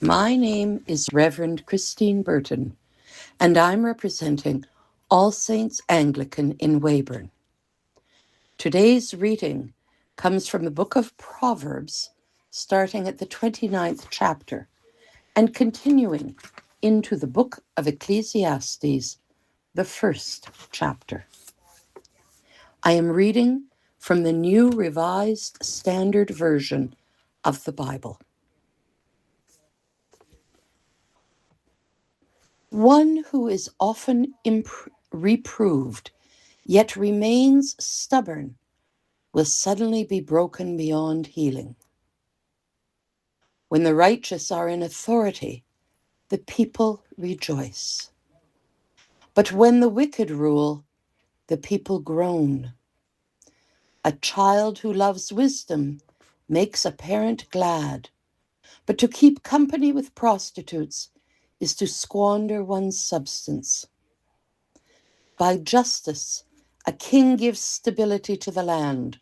My name is Reverend Christine Burton, and I'm representing All Saints Anglican in Weyburn. Today's reading comes from the book of Proverbs, starting at the 29th chapter and continuing into the book of Ecclesiastes, the first chapter. I am reading from the New Revised Standard Version of the Bible. One who is often reproved, yet remains stubborn, will suddenly be broken beyond healing. When the righteous are in authority, the people rejoice. But when the wicked rule, the people groan. A child who loves wisdom makes a parent glad, but to keep company with prostitutes is to squander one's substance. By justice, a king gives stability to the land,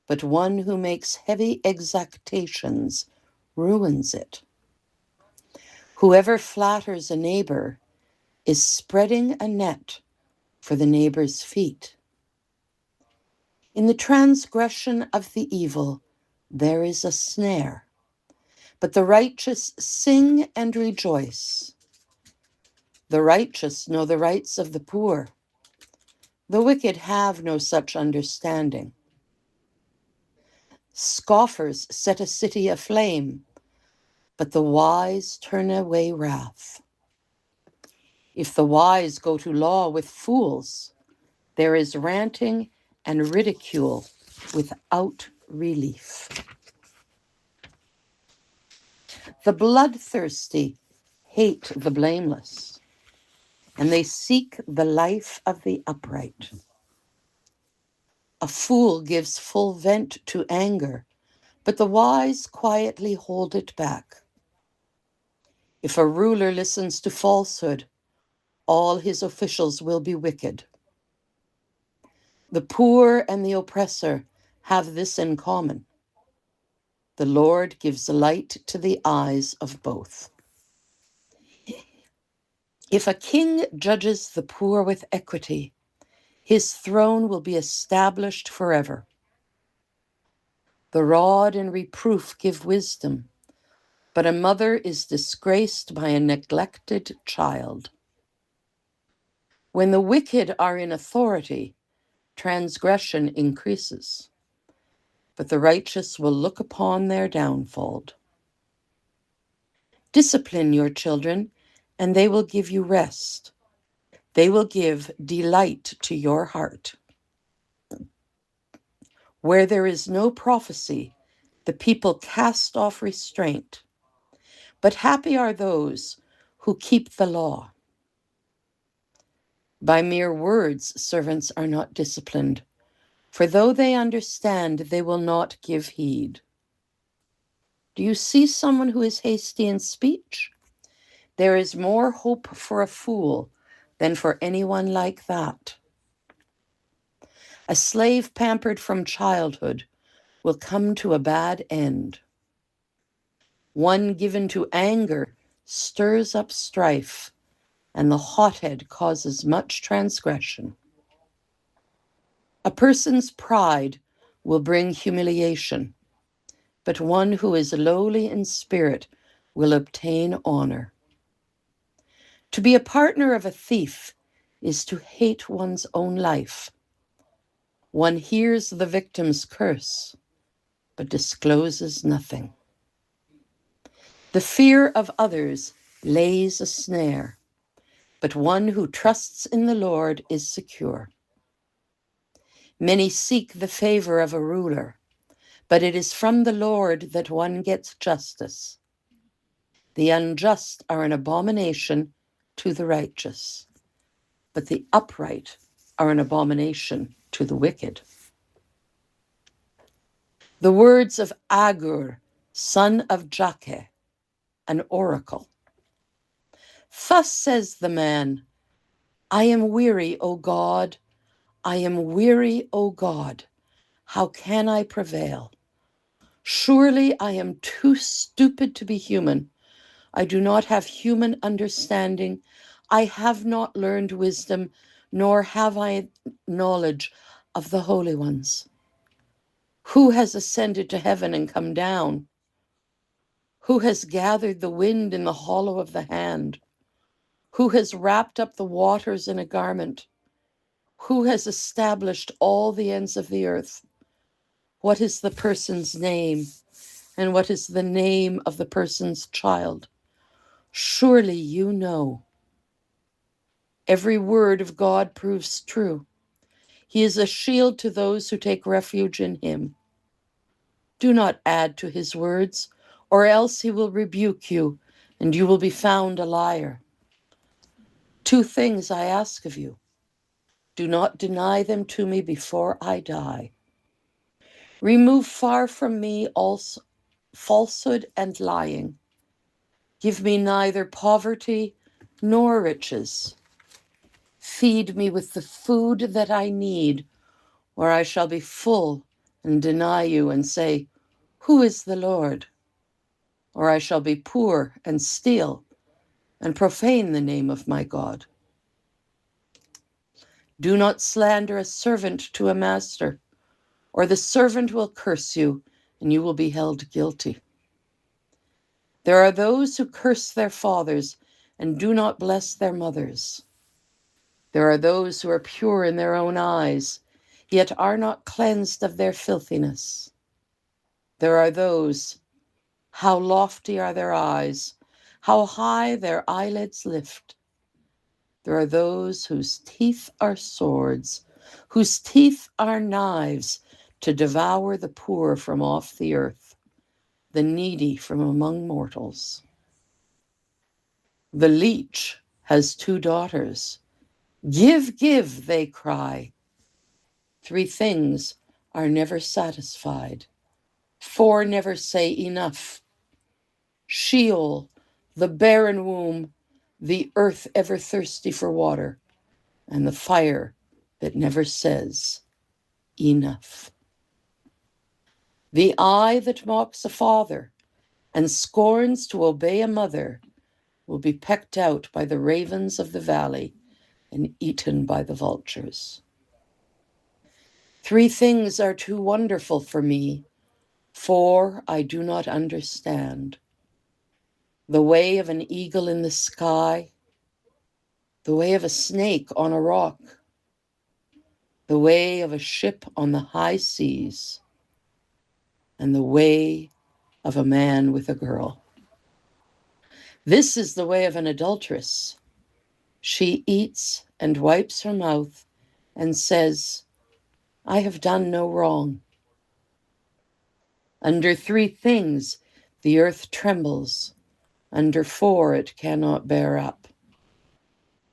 but one who makes heavy exactions ruins it. Whoever flatters a neighbor is spreading a net for the neighbor's feet. In the transgression of the evil, there is a snare, but the righteous sing and rejoice. The righteous know the rights of the poor. The wicked have no such understanding. Scoffers set a city aflame, but the wise turn away wrath. If the wise go to law with fools, there is ranting and ridicule without relief. The bloodthirsty hate the blameless, and they seek the life of the upright. A fool gives full vent to anger, but the wise quietly hold it back. If a ruler listens to falsehood, all his officials will be wicked. The poor and the oppressor have this in common. The Lord gives light to the eyes of both. If a king judges the poor with equity, his throne will be established forever. The rod and reproof give wisdom, but a mother is disgraced by a neglected child. When the wicked are in authority, transgression increases, but the righteous will look upon their downfall. Discipline your children, and they will give you rest. They will give delight to your heart. Where there is no prophecy, the people cast off restraint, but happy are those who keep the law. By mere words, servants are not disciplined, for though they understand, they will not give heed. Do you see someone who is hasty in speech? There is more hope for a fool than for anyone like that. A slave pampered from childhood will come to a bad end. One given to anger stirs up strife, and the hothead causes much transgression. A person's pride will bring humiliation, but one who is lowly in spirit will obtain honor. To be a partner of a thief is to hate one's own life. One hears the victim's curse, but discloses nothing. The fear of others lays a snare, but one who trusts in the Lord is secure. Many seek the favor of a ruler, but it is from the Lord that one gets justice. The unjust are an abomination to the righteous, but the upright are an abomination to the wicked. The words of Agur, son of Jakeh, an oracle. Thus says the man, I am weary, O God. I am weary, O God. How can I prevail? Surely I am too stupid to be human. I do not have human understanding. I have not learned wisdom, nor have I knowledge of the holy ones. Who has ascended to heaven and come down? Who has gathered the wind in the hollow of the hand? Who has wrapped up the waters in a garment? Who has established all the ends of the earth? What is the person's name? And what is the name of the person's child? Surely you know. Every word of God proves true. He is a shield to those who take refuge in him. Do not add to his words, or else he will rebuke you, and you will be found a liar. 2 things I ask of you. Do not deny them to me before I die. Remove far from me also falsehood and lying. Give me neither poverty nor riches. Feed me with the food that I need, or I shall be full and deny you and say, who is the Lord? Or I shall be poor and steal and profane the name of my God. Do not slander a servant to a master, or the servant will curse you, and you will be held guilty. There are those who curse their fathers and do not bless their mothers. There are those who are pure in their own eyes, yet are not cleansed of their filthiness. There are those, how lofty are their eyes, how high their eyelids lift. There are those whose teeth are swords, whose teeth are knives, to devour the poor from off the earth, the needy from among mortals. The leech has 2 daughters. Give, give, they cry. 3 things are never satisfied. 4 never say enough. Sheol, the barren womb, the earth ever thirsty for water, and the fire that never says enough. The eye that mocks a father and scorns to obey a mother will be pecked out by the ravens of the valley and eaten by the vultures. 3 things are too wonderful for me, 4 I do not understand. The way of an eagle in the sky, the way of a snake on a rock, the way of a ship on the high seas, and the way of a man with a girl. This is the way of an adulteress. She eats and wipes her mouth and says, I have done no wrong. Under 3 things the earth trembles, under 4 it cannot bear up.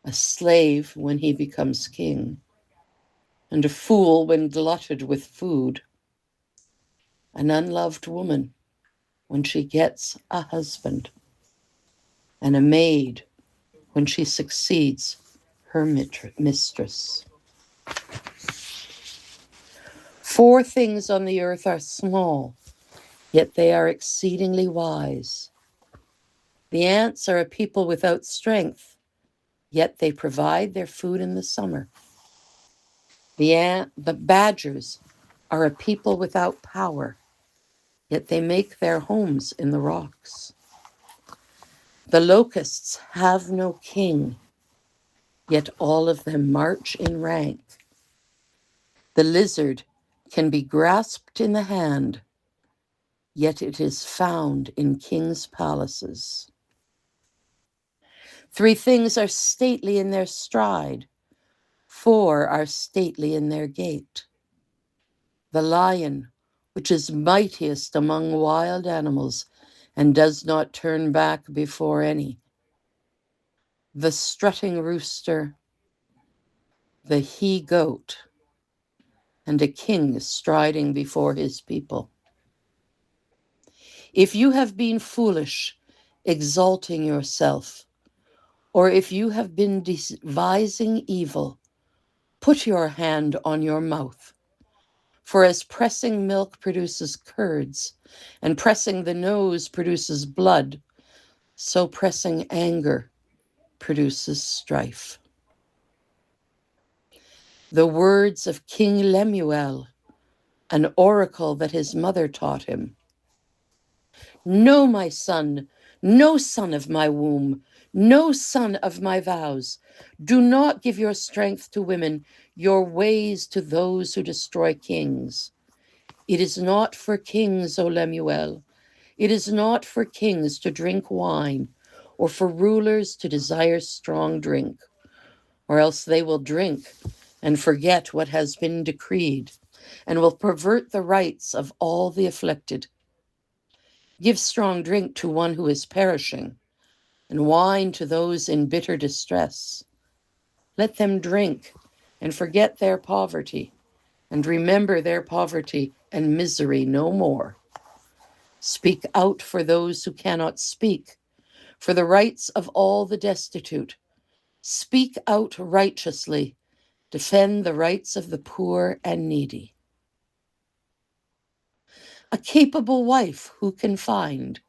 A slave when he becomes king, and a fool when glutted with food. An unloved woman when she gets a husband, and a maid when she succeeds her mistress. 4 things on the earth are small, yet they are exceedingly wise. The ants are a people without strength, yet they provide their food in the summer. The badgers are a people without power, yet they make their homes in the rocks. The locusts have no king, yet all of them march in rank. The lizard can be grasped in the hand, yet it is found in kings' palaces. 3 things are stately in their stride, 4 are stately in their gait. The lion, which is mightiest among wild animals and does not turn back before any. The strutting rooster, the he-goat, and a king striding before his people. If you have been foolish, exalting yourself, or if you have been devising evil, put your hand on your mouth. For as pressing milk produces curds, and pressing the nose produces blood, so pressing anger produces strife. The words of King Lemuel, an oracle that his mother taught him. No, my son, no son of my womb, no son of my vows, do not give your strength to women, your ways to those who destroy kings. It is not for kings, O Lemuel, it is not for kings to drink wine, or for rulers to desire strong drink, or else they will drink and forget what has been decreed, and will pervert the rights of all the afflicted. Give strong drink to one who is perishing, and wine to those in bitter distress. Let them drink and forget their poverty, and remember their poverty and misery no more. Speak out for those who cannot speak, for the rights of all the destitute. Speak out righteously, defend the rights of the poor and needy. A capable wife who can find?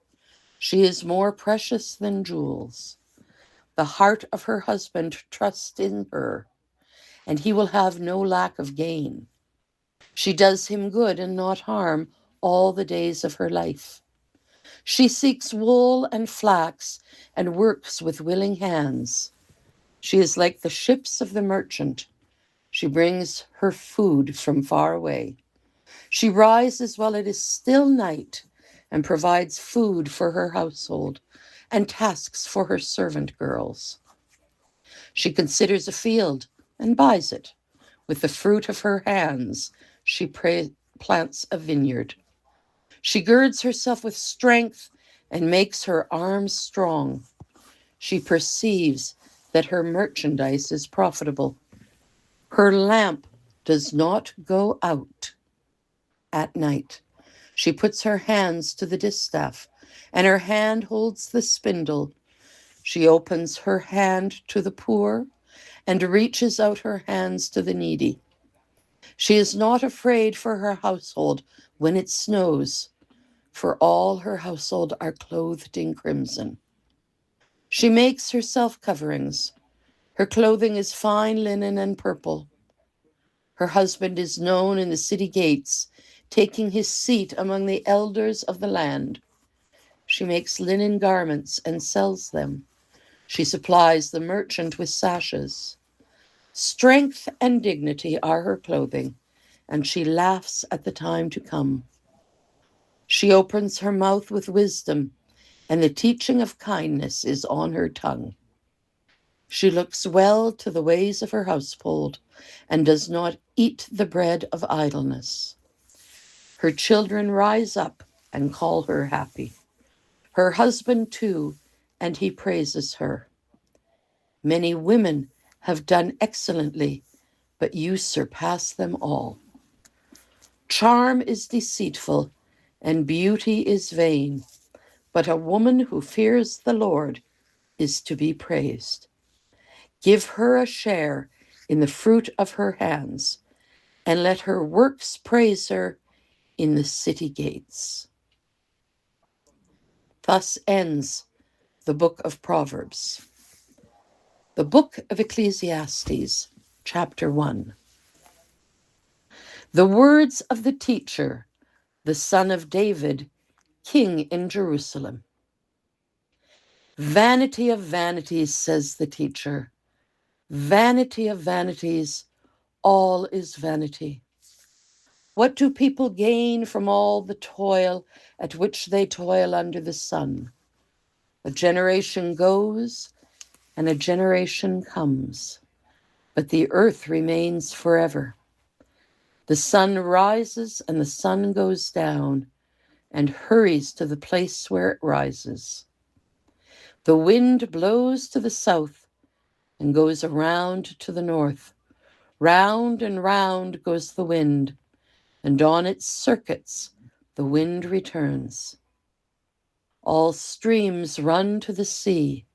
She is more precious than jewels. The heart of her husband trusts in her, and he will have no lack of gain. She does him good and not harm all the days of her life. She seeks wool and flax and works with willing hands. She is like the ships of the merchant. She brings her food from far away. She rises while it is still night and provides food for her household and tasks for her servant girls. She considers a field and buys it. With the fruit of her hands, she plants a vineyard. She girds herself with strength and makes her arms strong. She perceives that her merchandise is profitable. Her lamp does not go out at night. She puts her hands to the distaff, and her hand holds the spindle. She opens her hand to the poor and reaches out her hands to the needy. She is not afraid for her household when it snows, for all her household are clothed in crimson. She makes herself coverings. Her clothing is fine linen and purple. Her husband is known in the city gates, taking his seat among the elders of the land. She makes linen garments and sells them. She supplies the merchant with sashes. Strength and dignity are her clothing, and she laughs at the time to come. She opens her mouth with wisdom, and the teaching of kindness is on her tongue. She looks well to the ways of her household, and does not eat the bread of idleness. Her children rise up and call her happy. Her husband too, and he praises her. Many women have done excellently, but you surpass them all. Charm is deceitful, and beauty is vain, but a woman who fears the Lord is to be praised. Give her a share in the fruit of her hands, and let her works praise her in the city gates. Thus ends the book of Proverbs. The book of Ecclesiastes, chapter 1. The words of the teacher, the son of David, king in Jerusalem. Vanity of vanities, says the teacher. Vanity of vanities, all is vanity. What do people gain from all the toil at which they toil under the sun? A generation goes and a generation comes, but the earth remains forever. The sun rises and the sun goes down and hurries to the place where it rises. The wind blows to the south and goes around to the north. Round and round goes the wind, and on its circuits the wind returns. All streams run to the sea,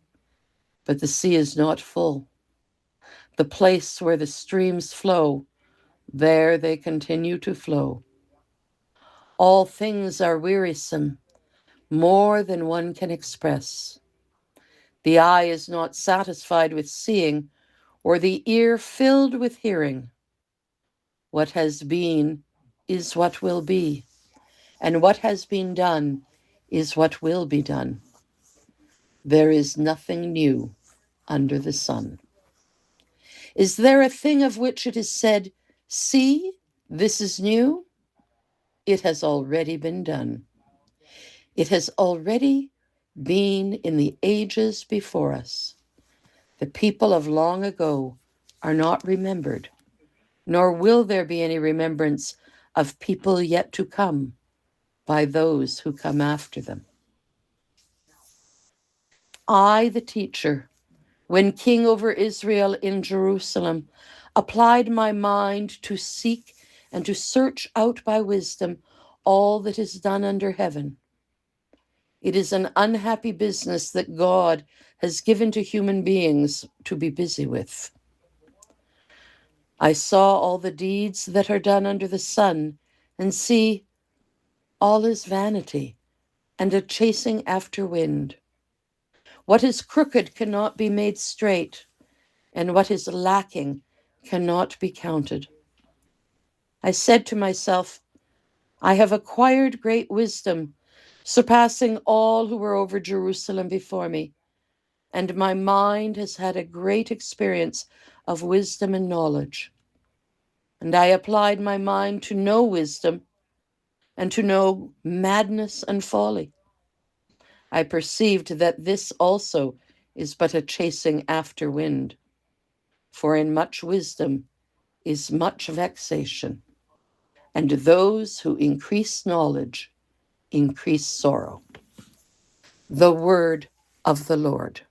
but the sea is not full. The place where the streams flow, there they continue to flow. All things are wearisome, more than one can express. The eye is not satisfied with seeing, or the ear filled with hearing. What has been is what will be, and what has been done is what will be done. There is nothing new under the sun. Is there a thing of which it is said, "See, this is new"? It has already been done. It has already been in the ages before us. The people of long ago are not remembered, nor will there be any remembrance of people yet to come by those who come after them. I, the teacher, when king over Israel in Jerusalem, applied my mind to seek and to search out by wisdom all that is done under heaven. It is an unhappy business that God has given to human beings to be busy with. I saw all the deeds that are done under the sun, and see, all is vanity and a chasing after wind. What is crooked cannot be made straight, and what is lacking cannot be counted. I said to myself, I have acquired great wisdom, surpassing all who were over Jerusalem before me, and my mind has had a great experience of wisdom and knowledge. And I applied my mind to know wisdom and to know madness and folly. I perceived that this also is but a chasing after wind. For in much wisdom is much vexation, and those who increase knowledge increase sorrow. The word of the Lord.